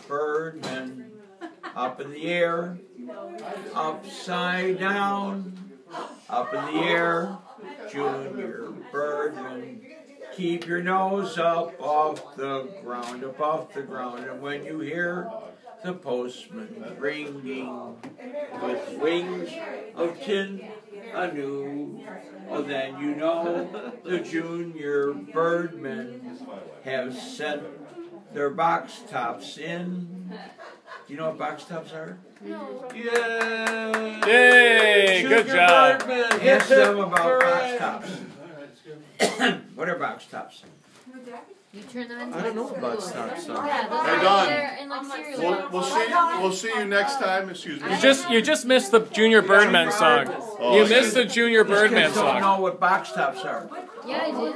birdman. Up in the air, upside down, up in the air, junior birdman. Keep your nose up off the ground, and when you hear the postman ringing with wings of tin anew, oh, then you know the junior birdmen have sent their box tops in. Do you know what box tops are? No. Yay! Yay! Good job. Birdman. Ask them about box tops. What are box tops? You turn them into I don't know what box tops are. Yeah, those Hey, are Don. there in like cereal. We'll see you next time. Excuse me. You just missed the Junior Birdman song. Oh, You missed the Junior Birdman Kids don't song. know what box tops are. Yeah, I did.